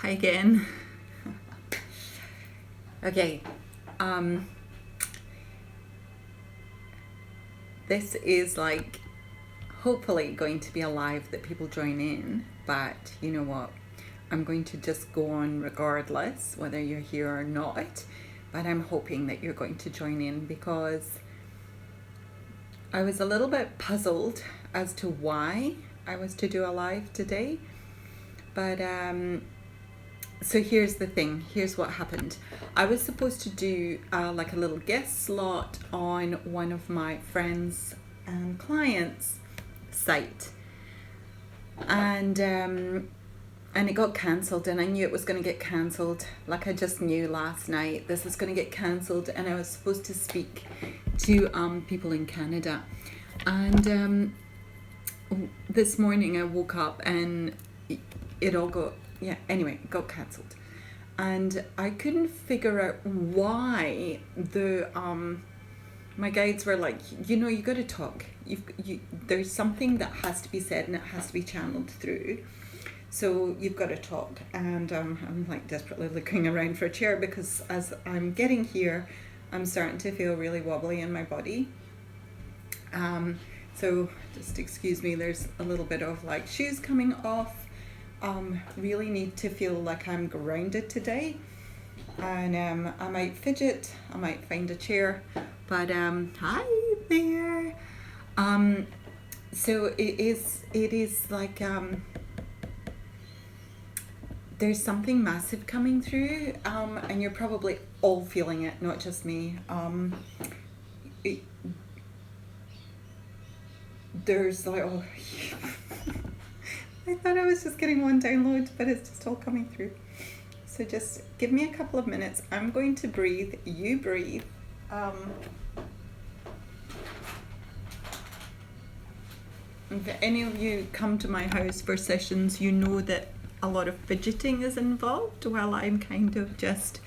Hi again. Okay, this is like hopefully going to be a live that people join in, but you know what? I'm going to just go on regardless whether you're here or not, but I'm hoping that you're going to join in because I was a little bit puzzled as to why I was to do a live today, but so here's the thing, here's what happened. I was supposed to do like a little guest slot on one of my friends' and clients' site, and it got cancelled, and I knew it was going to get cancelled. Like I just knew last night this is going to get cancelled, and I was supposed to speak to people in Canada, and this morning I woke up and it all got it got cancelled, and I couldn't figure out why. The my guides were like, you got to talk. There's something that has to be said and it has to be channeled through. So you've got to talk, and I'm like desperately looking around for a chair because as I'm getting here, I'm starting to feel really wobbly in my body. So just excuse me. There's a little bit of like shoes coming off. Really need to feel like I'm grounded today, and I might fidget, I might find a chair, but hi there. So it is like there's something massive coming through, and you're probably all feeling it, not just me. There's like I thought I was just getting one download, but it's just all coming through. So just give me a couple of minutes. I'm going to breathe. You breathe. If any of you come to my house for sessions, you know that a lot of fidgeting is involved while I'm kind of just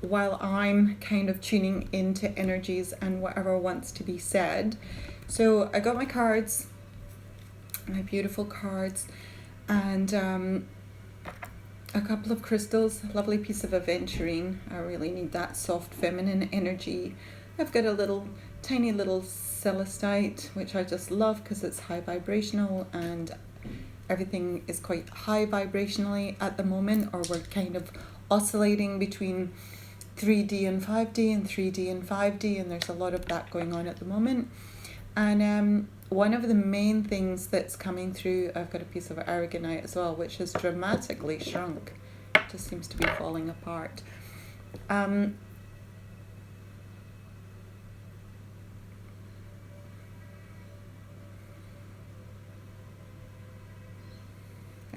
while I'm kind of tuning into energies and whatever wants to be said. So I got my cards, my beautiful cards, and a couple of crystals, a lovely piece of aventurine. I really need that soft feminine energy. I've got a tiny little celestite, which I just love because it's high vibrational, and everything is quite high vibrationally at the moment, or we're kind of oscillating between 3D and 5D and 3D and 5D, and there's a lot of that going on at the moment. And one of the main things that's coming through, I've got a piece of aragonite as well, which has dramatically shrunk. It just seems to be falling apart.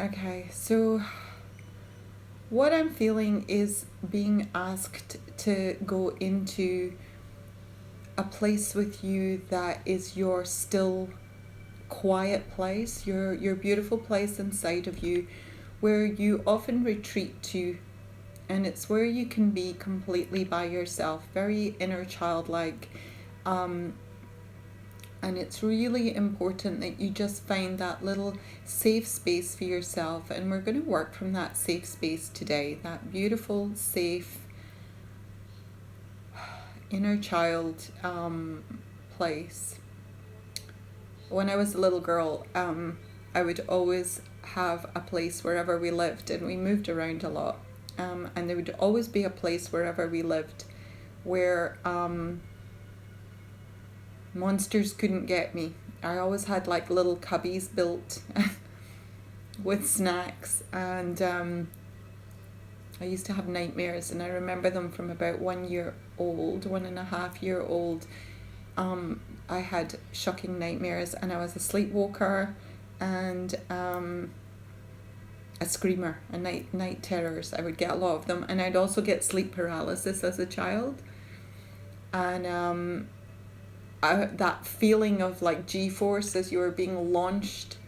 Okay, so what I'm feeling is being asked to go into a place with you that is your still quiet place, your beautiful place inside of you, where you often retreat to, and it's where you can be completely by yourself, very inner childlike, and it's really important that you just find that little safe space for yourself, and we're going to work from that safe space today, that beautiful, safe, inner child place. When I was a little girl, I would always have a place wherever we lived, and we moved around a lot, and there would always be a place wherever we lived where monsters couldn't get me. I always had like little cubbies built with snacks, and I used to have nightmares, and I remember them from about 1 year old, 1.5 year old. I had shocking nightmares, and I was a sleepwalker and a screamer, and night terrors. I would get a lot of them, and I'd also get sleep paralysis as a child, and that feeling of like G-force as you were being launched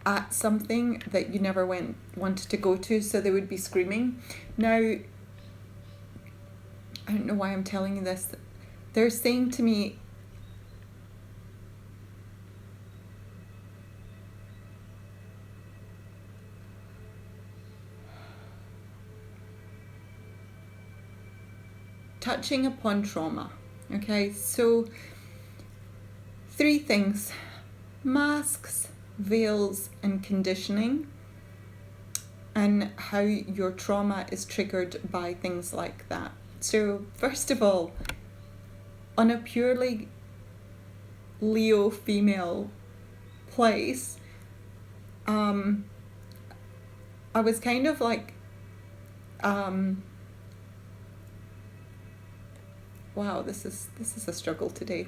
at something that you never wanted to go to, so they would be screaming. Now, I don't know why I'm telling you this. They're saying to me, touching upon trauma. Okay, so 3 things: masks, veils, and conditioning, and how your trauma is triggered by things like that. So first of all, on a purely Leo female place, I was kind of like, wow, this is a struggle today.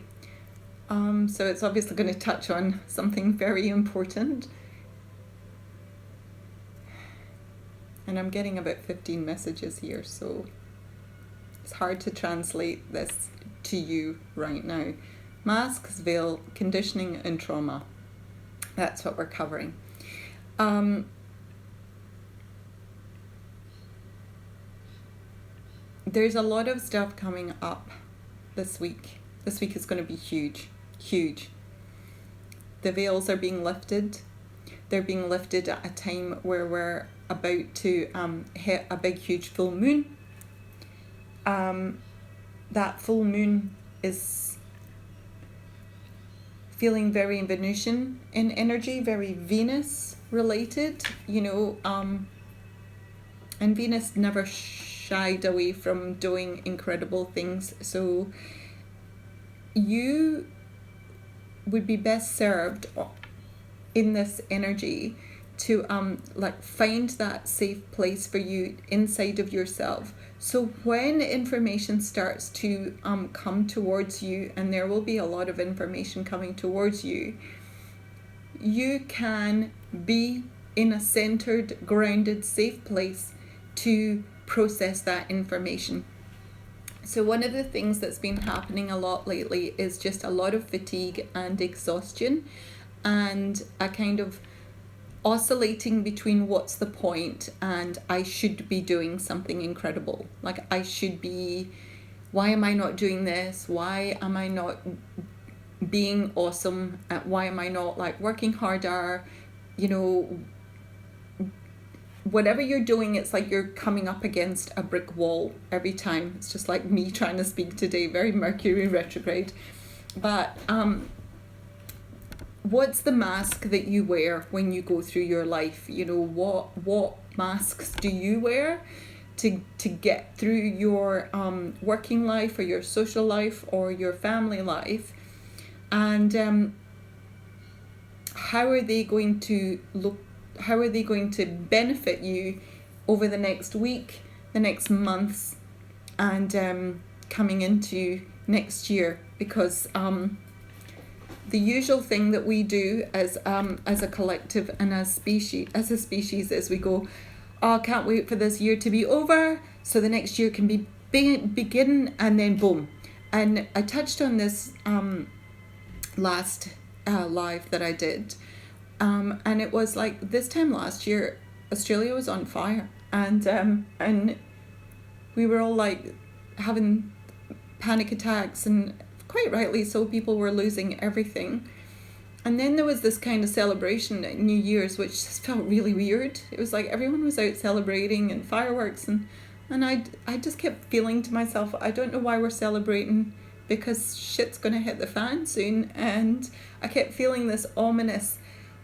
So it's obviously going to touch on something very important. And I'm getting about 15 messages here, so it's hard to translate this to you right now. Masks, veil, conditioning, and trauma. That's what we're covering. There's a lot of stuff coming up this week. This week is going to be huge, huge. The veils are being lifted. They're being lifted at a time where we're about to hit a big, huge full moon. That full moon is feeling very Venusian in energy, very Venus related, and Venus never shied away from doing incredible things. So you would be best served in this energy to find that safe place for you inside of yourself. So when information starts to come towards you, and there will be a lot of information coming towards you, you can be in a centered, grounded, safe place to process that information. So one of the things that's been happening a lot lately is just a lot of fatigue and exhaustion, and a kind of oscillating between what's the point and I should be doing something incredible. Like, I should be, why am I not doing this? Why am I not being awesome? Why am I not working harder? Whatever you're doing, it's like you're coming up against a brick wall every time. It's just like me trying to speak today, very Mercury retrograde. But what's the mask that you wear when you go through your life? What masks do you wear to get through your working life, or your social life, or your family life? And how are they going to look? How are they going to benefit you over the next week, the next months, and coming into next year? Because the usual thing that we do as a collective and as a species is we go, oh, can't wait for this year to be over so the next year can begin, and then boom. And I touched on this last live that I did. And it was like this time last year, Australia was on fire, and we were all like having panic attacks, and quite rightly so. People were losing everything. And then there was this kind of celebration at New Year's, which just felt really weird. It was like everyone was out celebrating and fireworks, and I just kept feeling to myself, I don't know why we're celebrating, because shit's gonna hit the fan soon. And I kept feeling this ominous,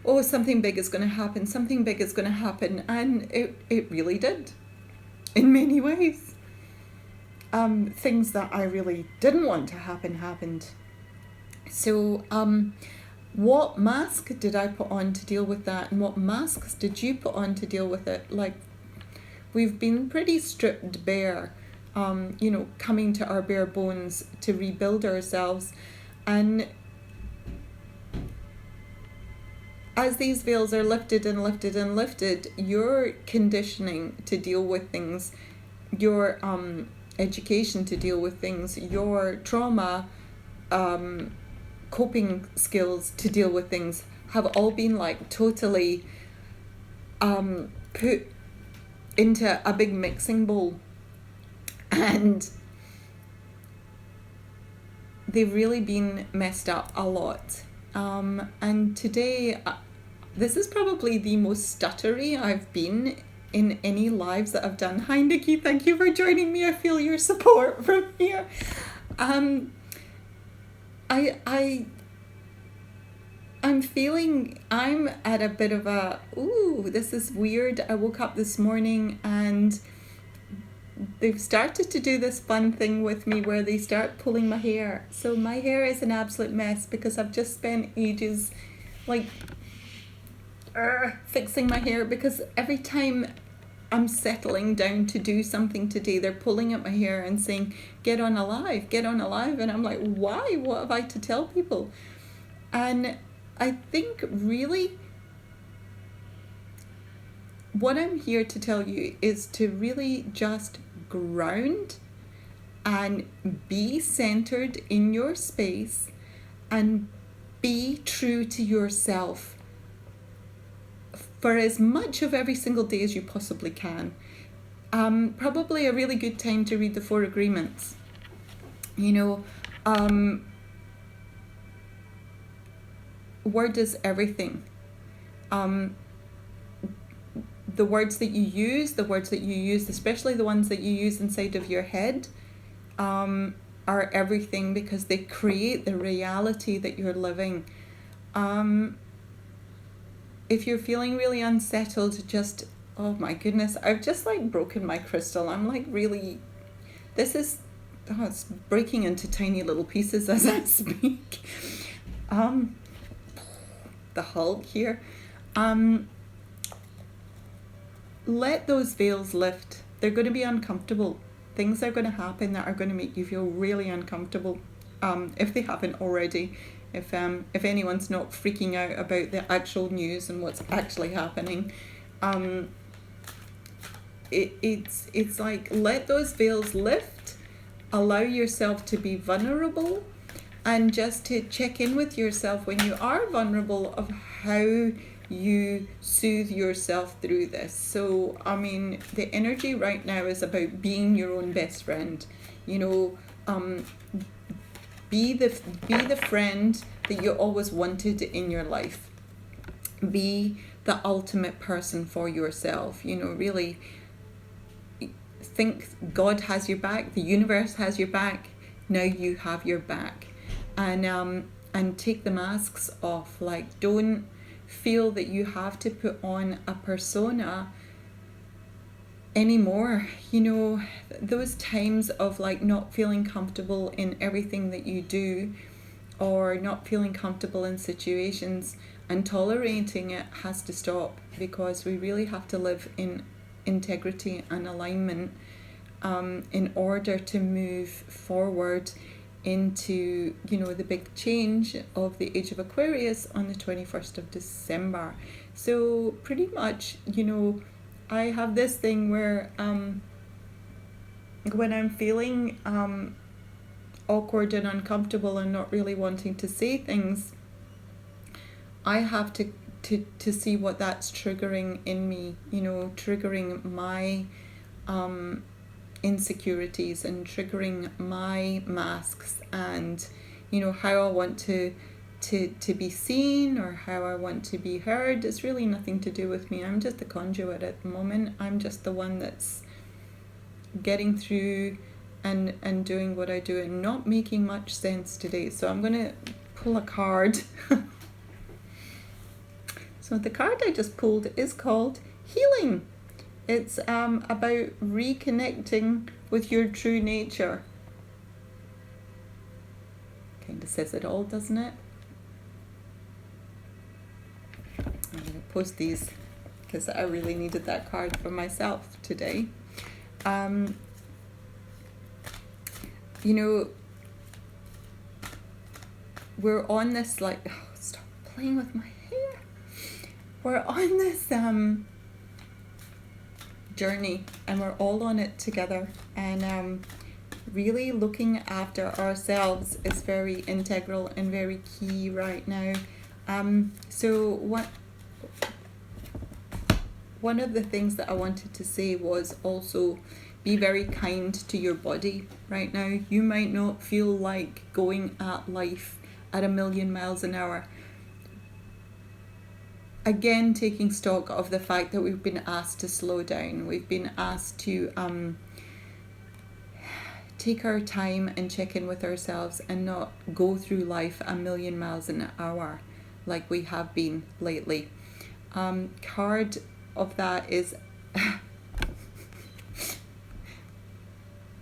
oh, something big is going to happen, something big is going to happen. And it really did, in many ways. Things that I really didn't want to happen happened. So what mask did I put on to deal with that? And what masks did you put on to deal with it? Like, we've been pretty stripped bare, coming to our bare bones to rebuild ourselves. And as these veils are lifted and lifted and lifted, your conditioning to deal with things, your education to deal with things, your trauma, coping skills to deal with things have all been totally put into a big mixing bowl. And they've really been messed up a lot. And today, this is probably the most stuttery I've been in any lives that I've done. Hi Nikki, thank you for joining me. I feel your support from here. I'm feeling I'm at a bit of a, this is weird. I woke up this morning and they've started to do this fun thing with me where they start pulling my hair. So my hair is an absolute mess because I've just spent ages like fixing my hair, because every time I'm settling down to do something today, they're pulling at my hair and saying, get on alive. And I'm like, why? What have I to tell people? And I think really what I'm here to tell you is to really just ground and be centered in your space and be true to yourself for as much of every single day as you possibly can. Probably a really good time to read the 4 Agreements. Word is everything. The words that you use, especially the ones that you use inside of your head, are everything, because they create the reality that you're living. If you're feeling really unsettled, just, oh my goodness, I've just like broken my crystal. I'm like really, it's breaking into tiny little pieces as I speak. The Hulk here. Let those veils lift. They're going to be uncomfortable. Things are going to happen that are going to make you feel really uncomfortable, if they haven't already. If anyone's not freaking out about the actual news and what's actually happening, it's like, let those veils lift. Allow yourself to be vulnerable, and just to check in with yourself when you are vulnerable of how you soothe yourself through this. So, I mean, the energy right now is about being your own best friend. Be the friend that you always wanted in your life. Be the ultimate person for yourself. Really think God has your back, the universe has your back, now you have your back. And take the masks off. Like, don't feel that you have to put on a persona anymore. Those times of like not feeling comfortable in everything that you do, or not feeling comfortable in situations and tolerating it, has to stop, because we really have to live in integrity and alignment in order to move forward into the big change of the age of Aquarius on the 21st of December. So pretty much, I have this thing where when I'm feeling awkward and uncomfortable and not really wanting to say things, I have to see what that's triggering in me, triggering my insecurities and triggering my masks, and how I want to be seen or how I want to be heard. It's really nothing to do with me. I'm just the conduit at the moment. I'm just the one that's getting through and doing what I do and not making much sense today. So I'm going to pull a card. So the card I just pulled is called Healing. It's about reconnecting with your true nature. Kind of says it all, doesn't it? I'm going to post these because I really needed that card for myself today. We're on this stop playing with my hair. We're on this journey, and we're all on it together, and really looking after ourselves is very integral and very key right now. So one of the things that I wanted to say was also be very kind to your body right now. You might not feel like going at life at 1,000,000 miles an hour, again, taking stock of the fact that we've been asked to slow down. We've been asked to take our time and check in with ourselves and not go through life a million miles an hour like we have been lately. Card of that is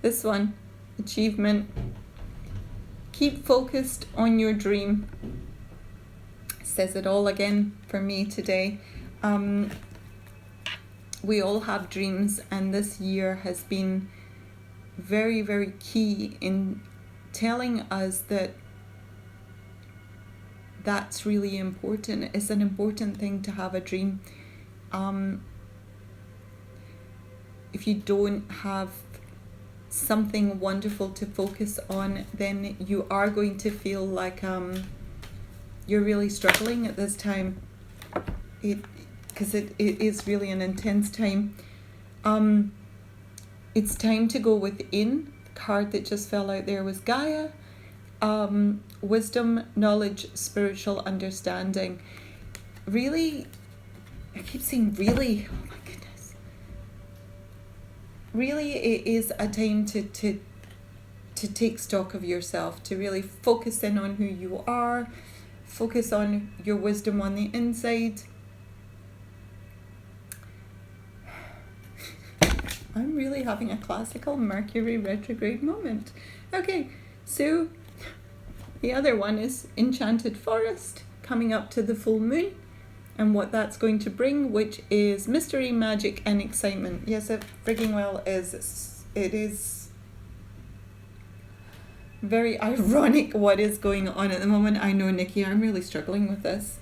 this one, achievement. Keep focused on your dream. Says it all again for me today. We all have dreams, and this year has been very, very key in telling us that that's really important. It's an important thing to have a dream. If you don't have something wonderful to focus on, then you are going to feel like you're really struggling at this time. Because it is really an intense time. It's time to go within. The card that just fell out there was Gaia. Wisdom, knowledge, spiritual understanding. Really, I keep saying really, oh my goodness. Really, it is a time to take stock of yourself, to really focus in on who you are, focus on your wisdom on the inside. I'm really having a classical Mercury retrograde moment. Okay, so the other one is Enchanted Forest, coming up to the full moon, and what that's going to bring, which is mystery, magic, and excitement. Yes, it frigging well is. It is very ironic what is going on at the moment. I know, Nikki, I'm really struggling with this,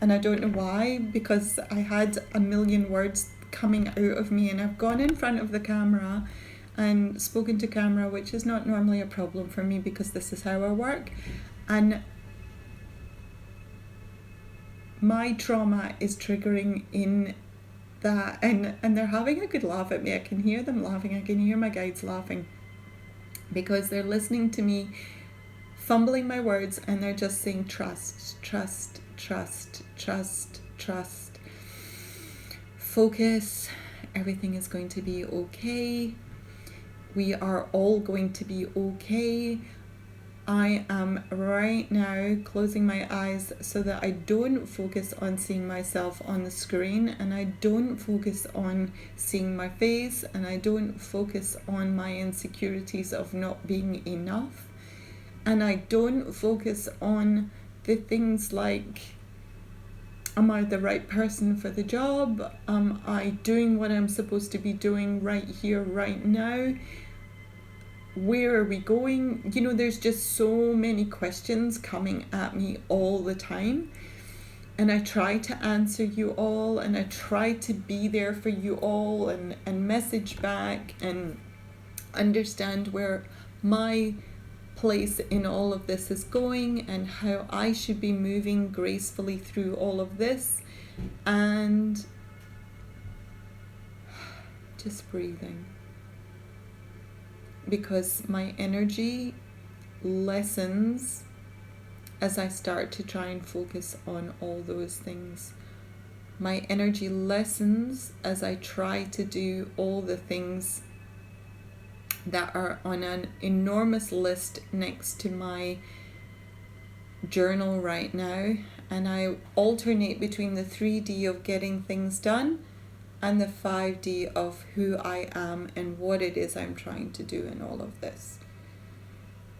and I don't know why, because I had a million words coming out of me, and I've gone in front of the camera and spoken to camera, which is not normally a problem for me because this is how I work, and my trauma is triggering in that, and they're having a good laugh at me. I can hear them laughing. I can hear my guides laughing because they're listening to me fumbling my words, and they're just saying trust, trust, trust, trust, trust. Focus, everything is going to be okay. We are all going to be okay. I am right now closing my eyes so that I don't focus on seeing myself on the screen, and I don't focus on seeing my face, and I don't focus on my insecurities of not being enough, and I don't focus on the things like, am I the right person for the job? Am I doing what I'm supposed to be doing right here, right now? Where are we going? You know, there's just so many questions coming at me all the time. And I try to answer you all, and I try to be there for you all, and message back and understand where my place in all of this is going and how I should be moving gracefully through all of this, and just breathing, because my energy lessens as I start to try and focus on all those things. My energy lessens as I try to do all the things that are on an enormous list next to my journal right now, and I alternate between the 3D of getting things done and the 5D of who I am and what it is I'm trying to do in all of this.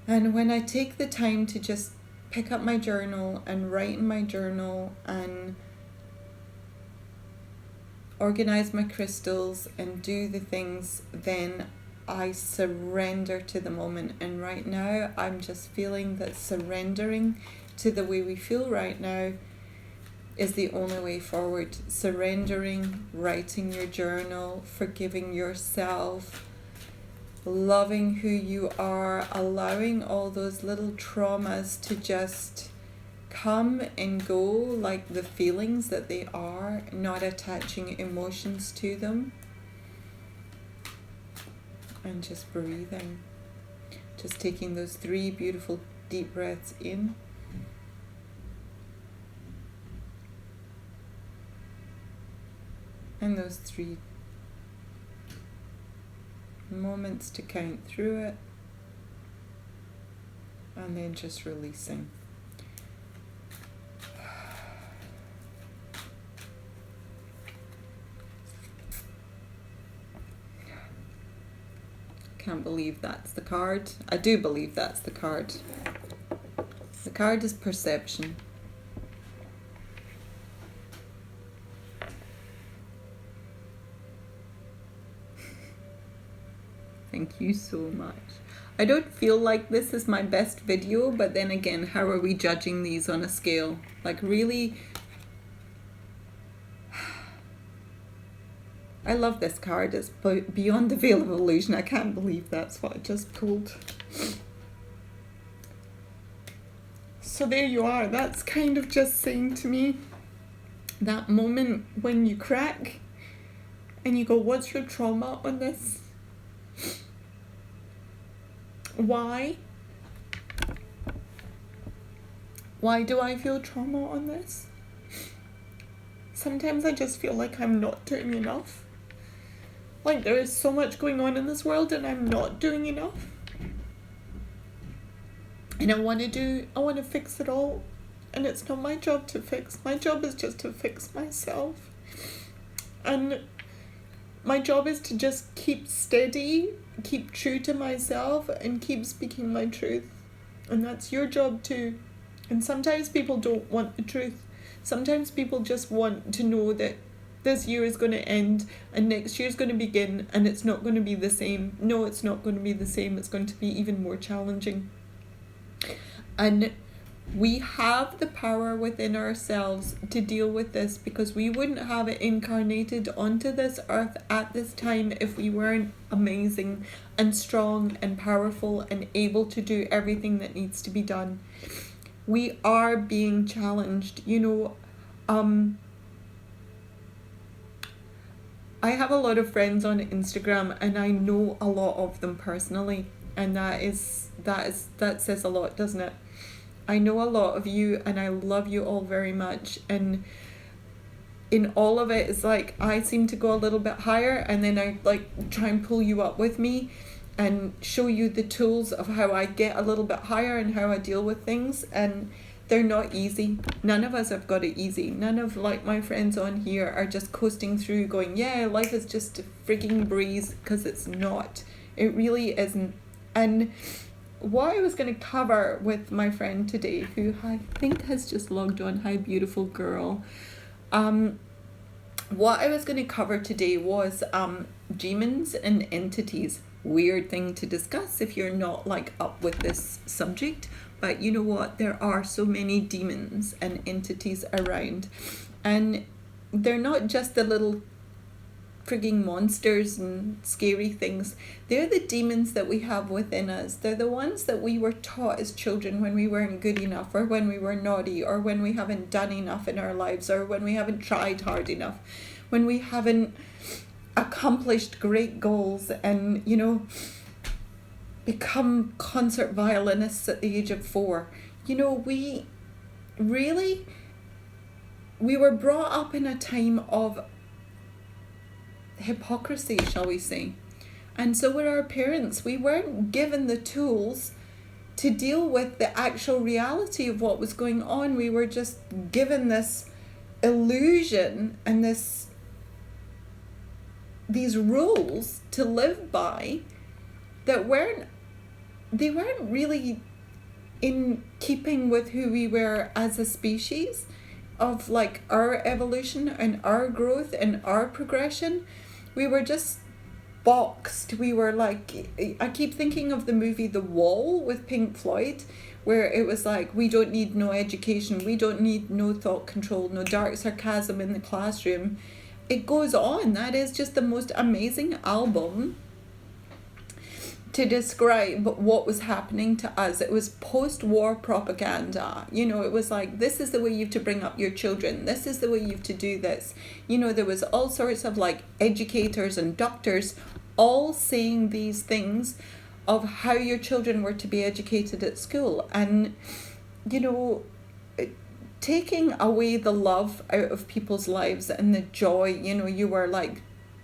And when I take the time to just pick up my journal and write in my journal and organize my crystals and do the things, then I surrender to the moment. And right now I'm just feeling that surrendering to the way we feel right now is the only way forward. Surrendering, writing your journal, forgiving yourself, loving who you are, allowing all those little traumas to just come and go like the feelings that they are, not attaching emotions to them. And just breathing, just taking those 3 beautiful deep breaths in And those 3 moments to count through it, and then just releasing. Can't believe that's the card. I do believe that's the card. The card is perception. Thank you so much. I don't feel like this is my best video, but then again, how are we judging these on a scale? Like, really, I love this card. It's beyond the veil of illusion. I can't believe that's what I just pulled. So there you are. That's kind of just saying to me, that moment when you crack and you go, what's your trauma on this? Why? Why do I feel trauma on this? Sometimes I just feel like I'm not doing enough. Like, there is so much going on in this world and I'm not doing enough. And I want to fix it all. And it's not my job to fix. My job is just to fix myself. And my job is to just keep steady, keep true to myself, and keep speaking my truth. And that's your job too. And sometimes people don't want the truth. Sometimes people just want to know that this year is going to end and next year is going to begin and it's not going to be the same. No, it's not going to be the same. It's going to be even more challenging. And we have the power within ourselves to deal with this, because we wouldn't have it incarnated onto this earth at this time if we weren't amazing and strong and powerful and able to do everything that needs to be done. We are being challenged, I have a lot of friends on Instagram and I know a lot of them personally, and that says a lot, doesn't it? I know a lot of you and I love you all very much, and in all of it, it's like I seem to go a little bit higher and then I like try and pull you up with me and show you the tools of how I get a little bit higher and how I deal with things, and they're not easy. None of us have got it easy. None of like my friends on here are just coasting through going, yeah, life is just a freaking breeze, because it's not. It really isn't. And what I was going to cover with my friend today, who I think has just logged on, hi beautiful girl. What I was going to cover today was demons and entities. Weird thing to discuss if you're not like up with this subject, but you know what, there are so many demons and entities around, and they're not just the little frigging monsters and scary things. They're the demons that we have within us. They're the ones that we were taught as children when we weren't good enough, or when we were naughty, or when we haven't done enough in our lives, or when we haven't tried hard enough, when we haven't accomplished great goals and become concert violinists at the age of 4. We were brought up in a time of hypocrisy, shall we say. And so were our parents. We weren't given the tools to deal with the actual reality of what was going on. We were just given this illusion and these rules to live by that weren't really in keeping with who we were as a species, of like our evolution and our growth and our progression. We were just boxed. We were like, I keep thinking of the movie The Wall with Pink Floyd, where it was like, we don't need no education, we don't need no thought control, no dark sarcasm in the classroom. It goes on. That is just the most amazing album to describe what was happening to us. It was post-war propaganda. It was like, this is the way you have to bring up your children. This is the way you have to do this. There was all sorts of like educators and doctors all saying these things of how your children were to be educated at school. And, taking away the love out of people's lives and the joy. You know, you were like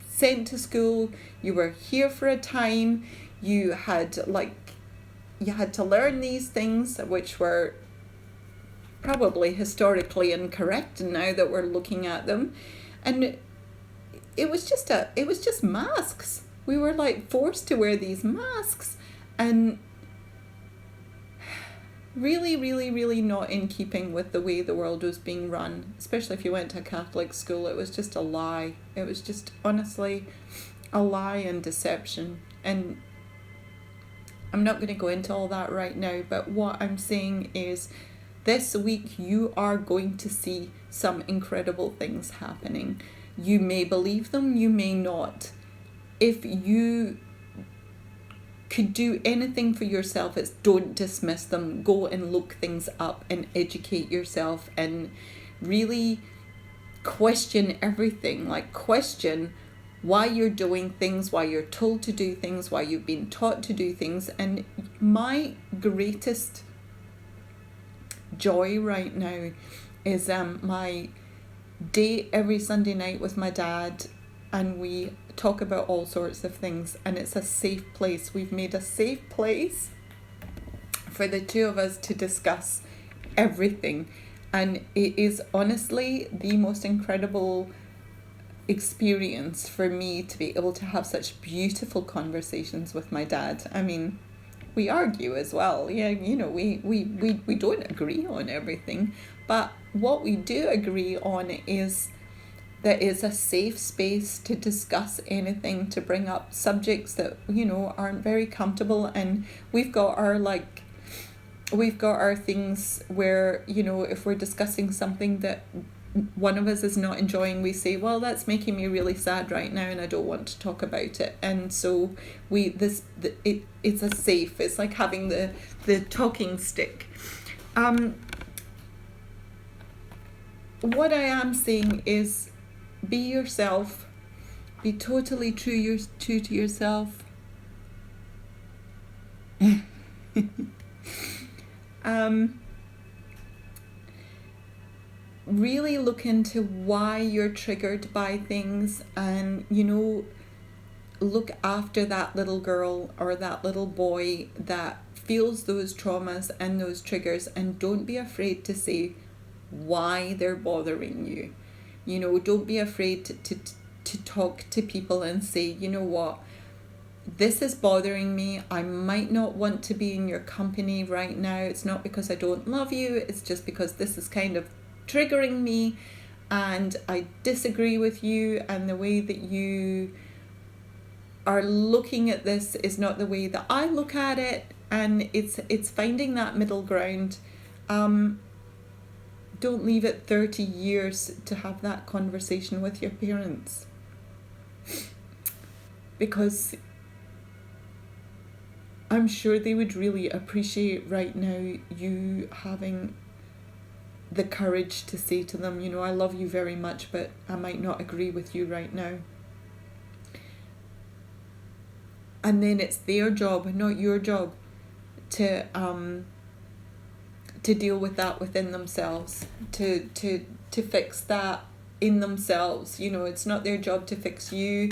sent to school, you were here for a time, you had to learn these things which were probably historically incorrect now that we're looking at them. And it was just masks. We were like forced to wear these masks, and really, really, really not in keeping with the way the world was being run, especially if you went to a Catholic school. It was just a lie. It was just honestly a lie and deception. And I'm not going to go into all that right now, but what I'm saying is this week you are going to see some incredible things happening. You may believe them, you may not. If you could do anything for yourself, it's don't dismiss them. Go and look things up and educate yourself and really question everything. Like, question why you're doing things, why you're told to do things, why you've been taught to do things. And my greatest joy right now is my date every Sunday night with my dad, and we talk about all sorts of things, and it's a safe place. We've made a safe place for the two of us to discuss everything, and it is honestly the most incredible experience for me to be able to have such beautiful conversations with my dad. I mean, we argue as well. Yeah, you know, we don't agree on everything, but what we do agree on is that it's a safe space to discuss anything, to bring up subjects that, you know, aren't very comfortable. And we've got our things where, you know, if we're discussing something that one of us is not enjoying, we say, well, that's making me really sad right now and I don't want to talk about it. And so it's a safe, it's like having the talking stick. What I am saying is, be yourself, be totally true to yourself. Really look into why you're triggered by things, and, you know, look after that little girl or that little boy that feels those traumas and those triggers, and don't be afraid to say why they're bothering you. You know, don't be afraid to talk to people and say, you know what, this is bothering me. I might not want to be in your company right now. It's not because I don't love you. It's just because this is kind of triggering me and I disagree with you, and the way that you are looking at this is not the way that I look at it, and it's finding that middle ground. Don't leave it 30 years to have that conversation with your parents, because I'm sure they would really appreciate right now you having the courage to say to them, you know, I love you very much, but I might not agree with you right now. And then it's their job, not your job, to deal with that within themselves, to fix that in themselves. You know, it's not their job to fix you,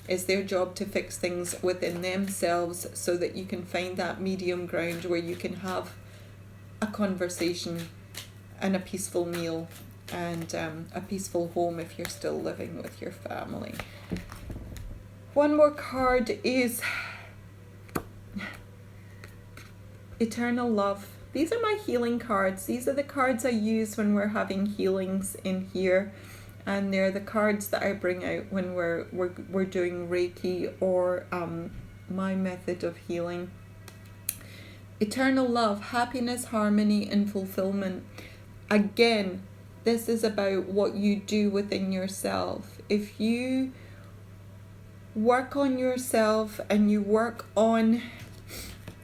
it's their job to fix things within themselves, so that you can find that medium ground where you can have a conversation and a peaceful meal and a peaceful home if you're still living with your family. One more card is Eternal Love. These are my healing cards. These are the cards I use when we're having healings in here, and they're the cards that I bring out when we're doing Reiki or my method of healing. Eternal love, happiness, harmony, and fulfillment. Again, this is about what you do within yourself. If you work on yourself and you work on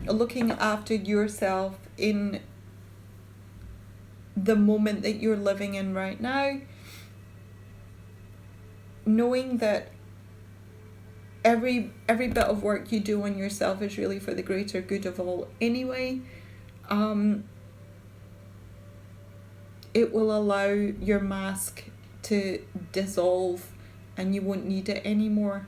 looking after yourself in the moment that you're living in right now, knowing that every bit of work you do on yourself is really for the greater good of all anyway, it will allow your mask to dissolve and you won't need it anymore.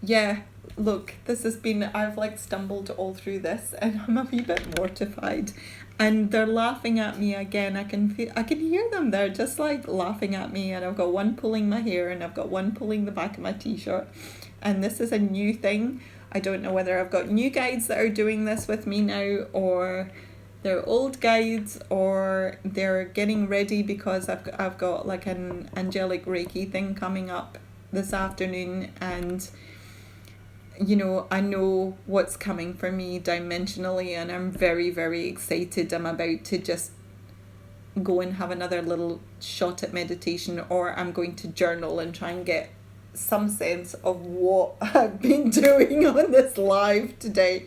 Yeah, look, this has been, I've like stumbled all through this and I'm a wee bit mortified. And they're laughing at me again. I can hear them. They're just like laughing at me, and I've got one pulling my hair and I've got one pulling the back of my t-shirt. And this is a new thing. I don't know whether I've got new guides that are doing this with me now, or they're old guides, or they're getting ready because I've got like an angelic Reiki thing coming up this afternoon, and you know, I know what's coming for me dimensionally, and I'm very, very excited. I'm about to just go and have another little shot at meditation, or I'm going to journal and try and get some sense of what I've been doing on this live today.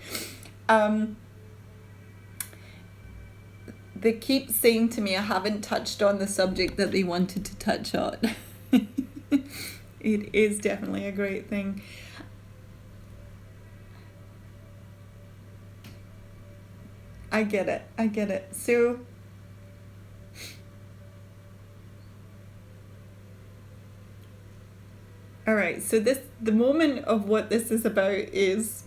They keep saying to me I haven't touched on the subject that they wanted to touch on. It is definitely a great thing. I get it. So, all right, so the moment of what this is about is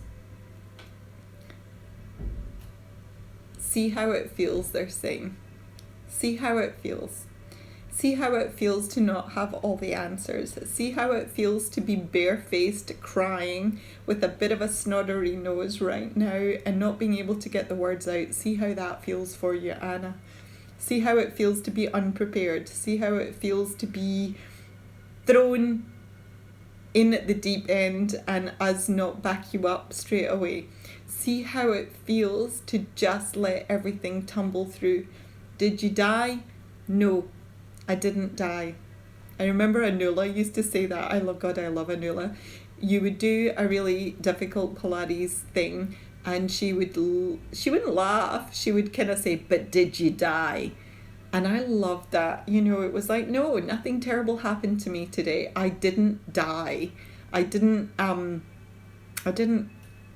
see how it feels, they're saying. See how it feels. See how it feels to not have all the answers. See how it feels to be barefaced, crying, with a bit of a snoddery nose right now and not being able to get the words out. See how that feels for you, Anna. See how it feels to be unprepared. See how it feels to be thrown in at the deep end and us not back you up straight away. See how it feels to just let everything tumble through. Did you die? No. I didn't die. I remember Anula used to say that. I love Anula. You would do a really difficult Pilates thing and she wouldn't laugh. She would kind of say, but did you die? And I loved that. You know, it was like, no, nothing terrible happened to me today. I didn't die. I didn't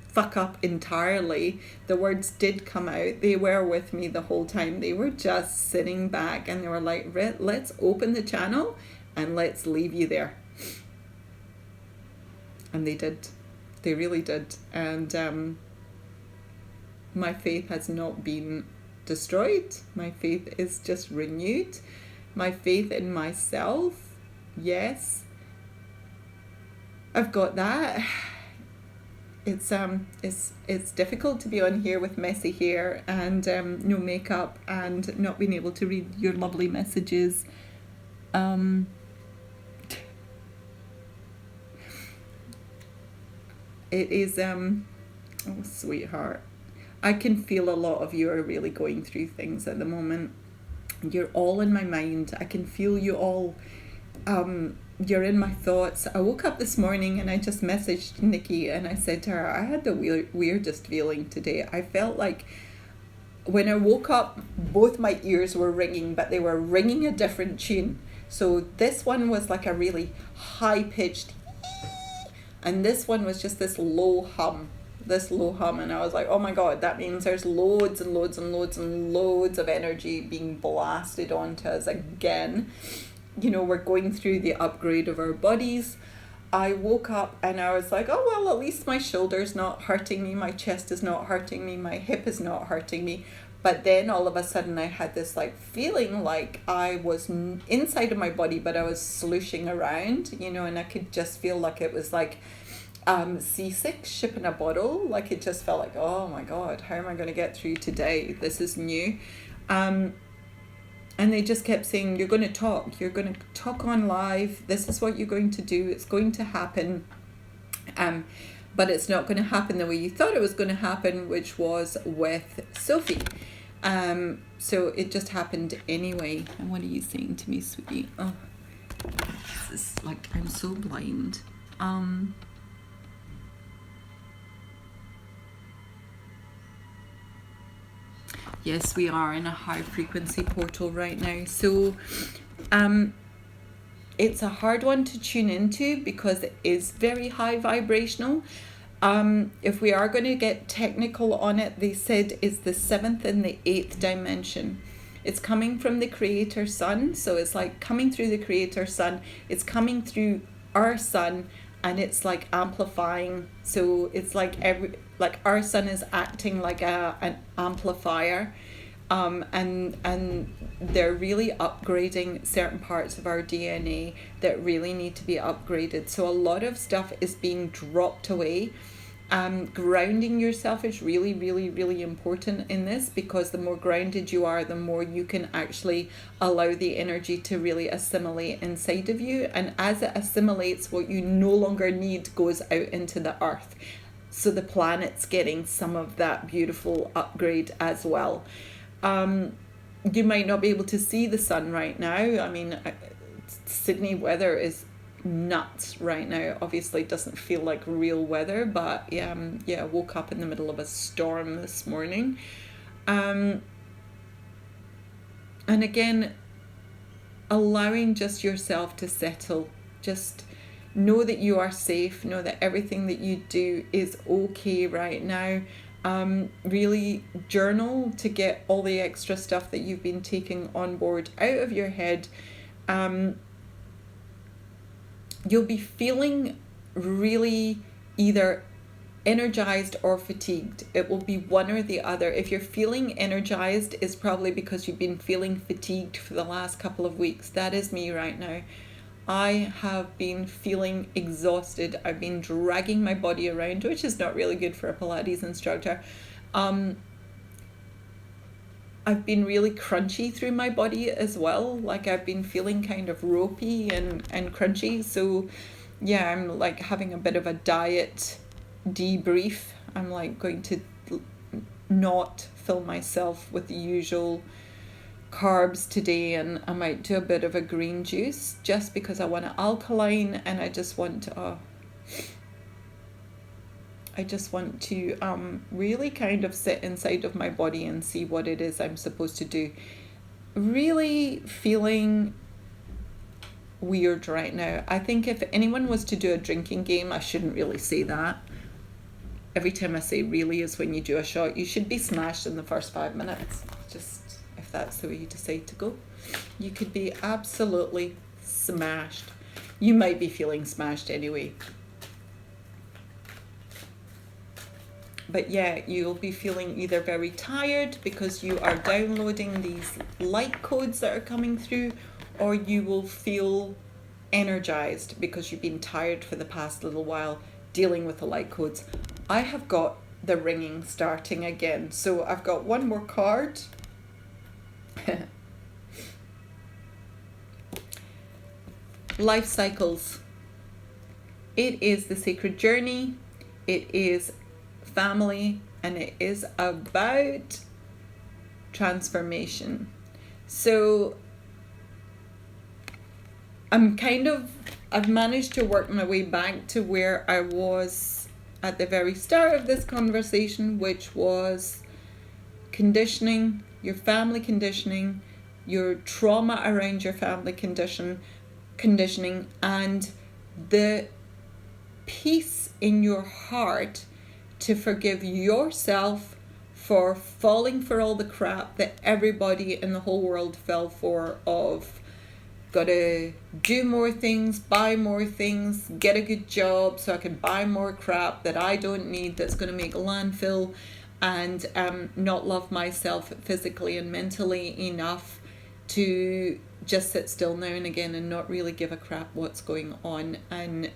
fuck up entirely. The words did come out. They were with me the whole time. They were just sitting back and they were like, let's open the channel and let's leave you there. And they did. They really did. And my faith has not been destroyed. My faith is just renewed. My faith in myself, yes, I've got that. It's difficult to be on here with messy hair and no makeup and not being able to read your lovely messages. It is oh sweetheart, I can feel a lot of you are really going through things at the moment. You're all in my mind. I can feel you all. You're in my thoughts. I woke up this morning and I just messaged Nikki and I said to her, I had the weirdest feeling today. I felt like when I woke up, both my ears were ringing, but they were ringing a different tune. So this one was like a really high-pitched, and this one was just this low hum. And I was like, oh my God, that means there's loads and loads and loads and loads of energy being blasted onto us again. You know, we're going through the upgrade of our bodies. I woke up and I was like, oh, well, at least my shoulder's not hurting me. My chest is not hurting me. My hip is not hurting me. But then all of a sudden I had this like feeling like I was inside of my body, but I was slooshing around, you know, and I could just feel like it was like seasick, ship in a bottle. Like it just felt like, oh my God, how am I going to get through today? This is new. And they just kept saying, you're going to talk on live. This is what you're going to do. It's going to happen. But it's not going to happen the way you thought it was going to happen, which was with Sophie. So it just happened anyway. And what are you saying to me, sweetie? Oh, this is like, I'm so blind. Yes, we are in a high frequency portal right now. So it's a hard one to tune into because it is very high vibrational. If we are going to get technical on it, they said it's the 7th and the 8th dimension. It's coming from the creator sun. So it's like coming through the creator sun. It's coming through our sun, and it's like amplifying. So it's like our sun is acting like an amplifier. And they're really upgrading certain parts of our DNA that really need to be upgraded. So a lot of stuff is being dropped away. Grounding yourself is really, really, really important in this, because the more grounded you are, the more you can actually allow the energy to really assimilate inside of you. And as it assimilates, what you no longer need goes out into the earth. So the planet's getting some of that beautiful upgrade as well. You might not be able to see the sun right now. I mean, Sydney weather is nuts right now. Obviously doesn't feel like real weather, but I woke up in the middle of a storm this morning. And again, allowing just yourself to settle. Just know that you are safe. Know that everything that you do is okay right now. Really journal to get all the extra stuff that you've been taking on board out of your head. You'll be feeling really either energized or fatigued. It will be one or the other. If you're feeling energized, it's probably because you've been feeling fatigued for the last couple of weeks. That is me right now. I have been feeling exhausted. I've been dragging my body around, which is not really good for a Pilates instructor. I've been really crunchy through my body as well. Like I've been feeling kind of ropey and crunchy. So yeah, I'm like having a bit of a diet debrief. I'm like going to not fill myself with the usual carbs today, and I might do a bit of a green juice just because I want to alkaline, and I just want to really kind of sit inside of my body and see what it is I'm supposed to do. Really feeling weird right now. I think if anyone was to do a drinking game, I shouldn't really say that. Every time I say really is when you do a shot. You should be smashed in the first 5 minutes. Just if that's the way you decide to go. You could be absolutely smashed. You might be feeling smashed anyway. But yeah, you'll be feeling either very tired because you are downloading these light codes that are coming through, or you will feel energized because you've been tired for the past little while dealing with the light codes. I have got the ringing starting again. So I've got one more card. Life cycles. It is the sacred journey. It is family, and it is about transformation. So I've managed to work my way back to where I was at the very start of this conversation, which was conditioning, your family conditioning, your trauma around your family conditioning, and the peace in your heart to forgive yourself for falling for all the crap that everybody in the whole world fell for, of gotta do more things, buy more things, get a good job so I can buy more crap that I don't need, that's gonna make landfill, and not love myself physically and mentally enough to just sit still now and again and not really give a crap what's going on. And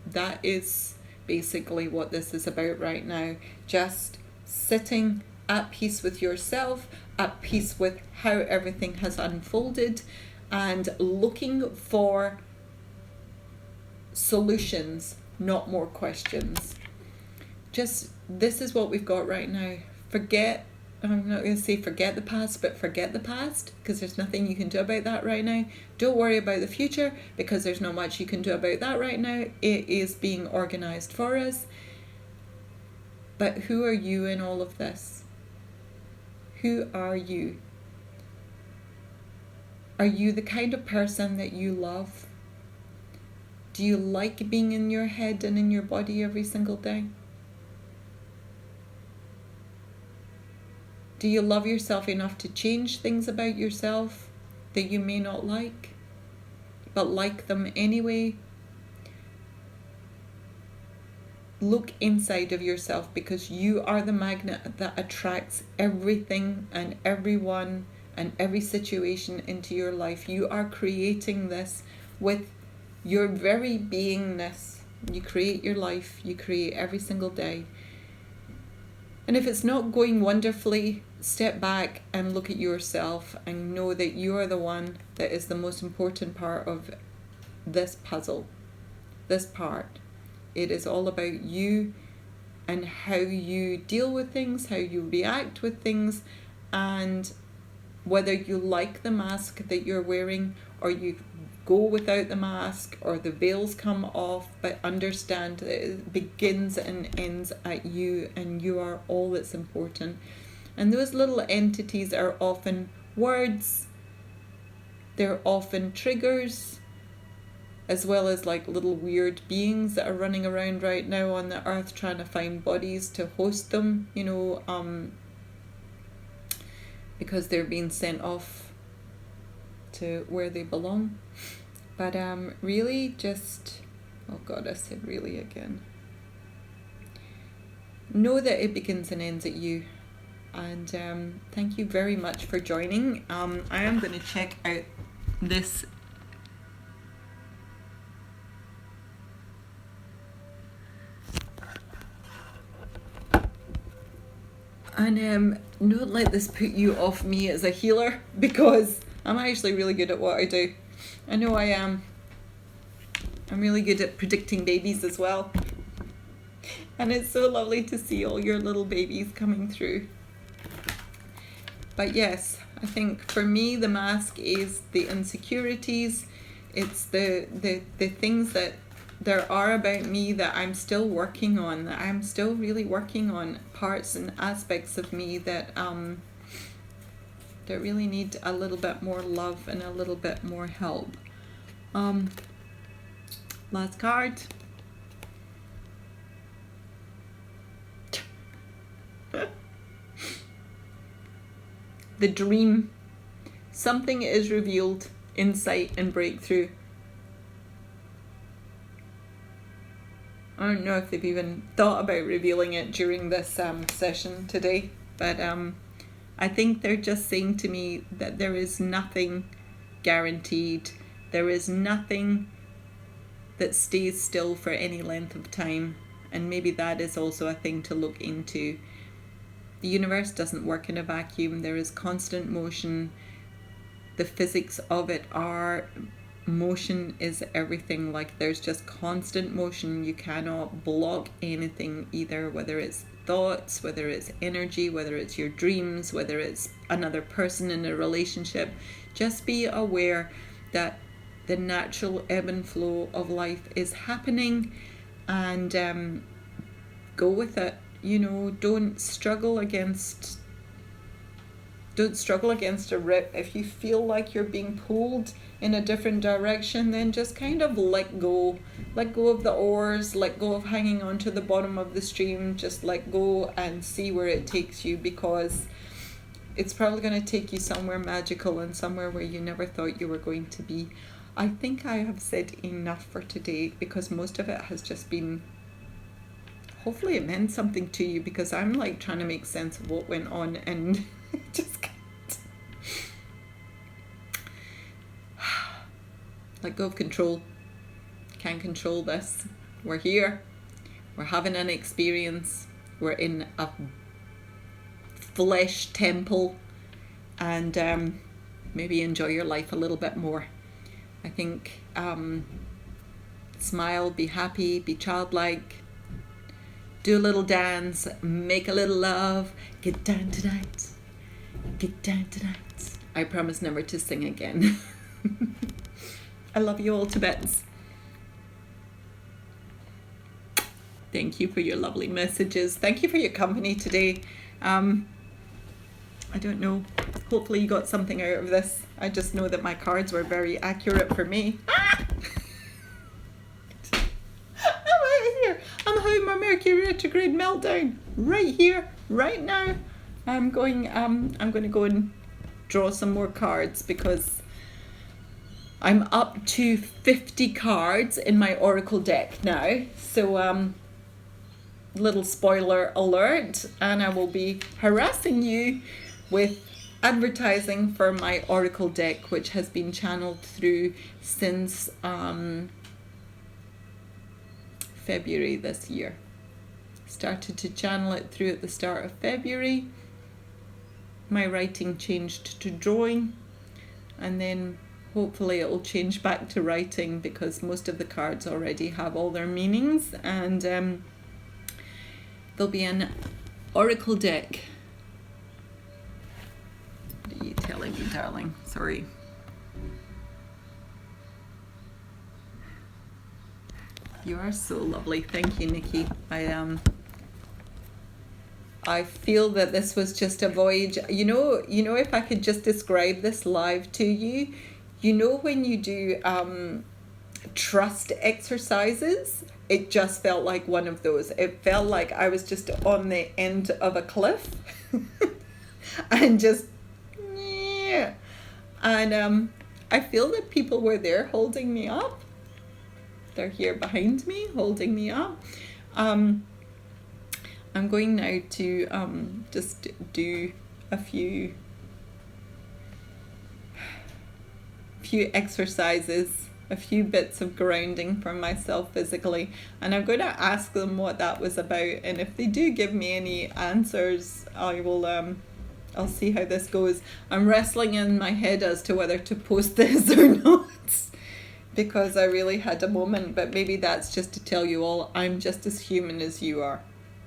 that is basically what this is about right now. Just sitting at peace with yourself, at peace with how everything has unfolded, and looking for solutions, not more questions. Just, this is what we've got right now. I'm not going to say forget the past, but forget the past, because there's nothing you can do about that right now. Don't worry about the future, because there's not much you can do about that right now. It is being organized for us. But who are you in all of this? Who are you? Are you the kind of person that you love? Do you like being in your head and in your body every single day? Do you love yourself enough to change things about yourself that you may not like, but like them anyway? Look inside of yourself, because you are the magnet that attracts everything and everyone and every situation into your life. You are creating this with your very beingness. You create your life, you create every single day. And if it's not going wonderfully, step back and look at yourself and know that you are the one that is the most important part of this puzzle, this part. It is all about you and how you deal with things, how you react with things, and whether you like the mask that you're wearing or you go without the mask or the veils come off, but understand that it begins and ends at you, and you are all that's important. And those little entities are often words, they're often triggers, as well as like little weird beings that are running around right now on the earth trying to find bodies to host them, because they're being sent off to where they belong. But really just, oh God, I said really again. Know that it begins and ends at you. And thank you very much for joining. I am going to check out this and don't let this put you off me as a healer, because I'm actually really good at what I do. I know I am. I'm really good at predicting babies as well. And it's so lovely to see all your little babies coming through. But yes, I think for me the mask is the insecurities. It's the things that there are about me that I'm still working on, that I'm still really working on, parts and aspects of me that that really need a little bit more love and a little bit more help. Last card. The dream. Something is revealed, insight and breakthrough. I don't know if they've even thought about revealing it during this session today, but I think they're just saying to me that there is nothing guaranteed. There is nothing that stays still for any length of time, and maybe that is also a thing to look into. The universe doesn't work in a vacuum. There is constant motion. The physics of it are motion is everything. Like, there's just constant motion. You cannot block anything either, whether it's thoughts, whether it's energy, whether it's your dreams, whether it's another person in a relationship. Just be aware that the natural ebb and flow of life is happening, and go with it. Don't struggle against a rip. If you feel like you're being pulled in a different direction, then just kind of let go of the oars, let go of hanging on to the bottom of the stream. Just let go and see where it takes you, because it's probably going to take you somewhere magical and somewhere where you never thought you were going to be. I think I have said enough for today, because most of it has just been, hopefully it meant something to you, because I'm like trying to make sense of what went on and just can't. Let go of control. Can't control this. We're here. We're having an experience. We're in a flesh temple, and maybe enjoy your life a little bit more. I think smile, be happy, be childlike, do a little dance, make a little love, get down tonight, get down tonight. I promise never to sing again. I love you all to bits. Thank you for your lovely messages. Thank you for your company today. I don't know. Hopefully you got something out of this. I just know that my cards were very accurate for me. I'm out here. I'm having my Mercury retrograde meltdown right here, right now. I'm going to go and draw some more cards because I'm up to 50 cards in my Oracle deck now. So little spoiler alert, and I will be harassing you with advertising for my Oracle deck, which has been channeled through since February this year. Started to channel it through at the start of February. My writing changed to drawing, and then hopefully it will change back to writing because most of the cards already have all their meanings, and there'll be an Oracle deck. What are you telling me, darling? Sorry. You are so lovely. Thank you, Nikki. I feel that this was just a voyage. You know, if I could just describe this live to you, you know, when you do trust exercises, it just felt like one of those. It felt like I was just on the end of a cliff and just, yeah. And I feel that people were there holding me up. They're here behind me holding me up. I'm going now to just do a few exercises, a few bits of grounding for myself physically, and I'm going to ask them what that was about, and if they do give me any answers, I will I'll see how this goes. I'm wrestling in my head as to whether to post this or not, because I really had a moment, but maybe that's just to tell you all I'm just as human as you are.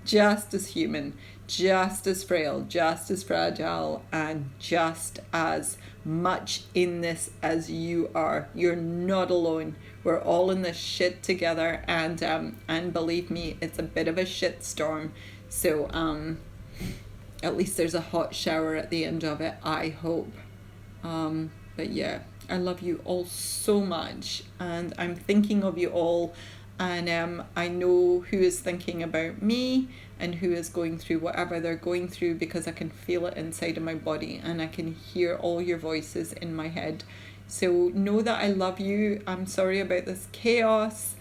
Just as human, just as frail, just as fragile, and just as much in this as you are. You're not alone. We're all in this shit together, and believe me, it's a bit of a shit storm. So at least there's a hot shower at the end of it, I hope. But yeah, I love you all so much, and I'm thinking of you all. And I know who is thinking about me and who is going through whatever they're going through, because I can feel it inside of my body and I can hear all your voices in my head. So know that I love you. I'm sorry about this chaos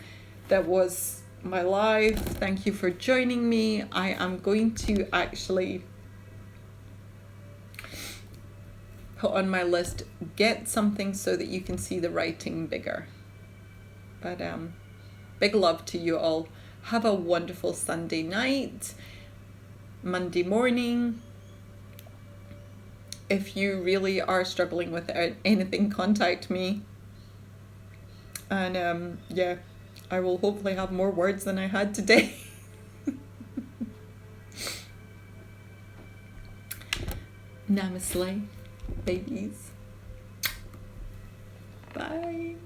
that was my life. Thank you for joining me. I am going to actually put on my list, get something so that you can see the writing bigger. But big love to you all. Have a wonderful Sunday night, Monday morning. If you really are struggling with anything, contact me. And yeah, I will hopefully have more words than I had today. Namaste, babies. Bye.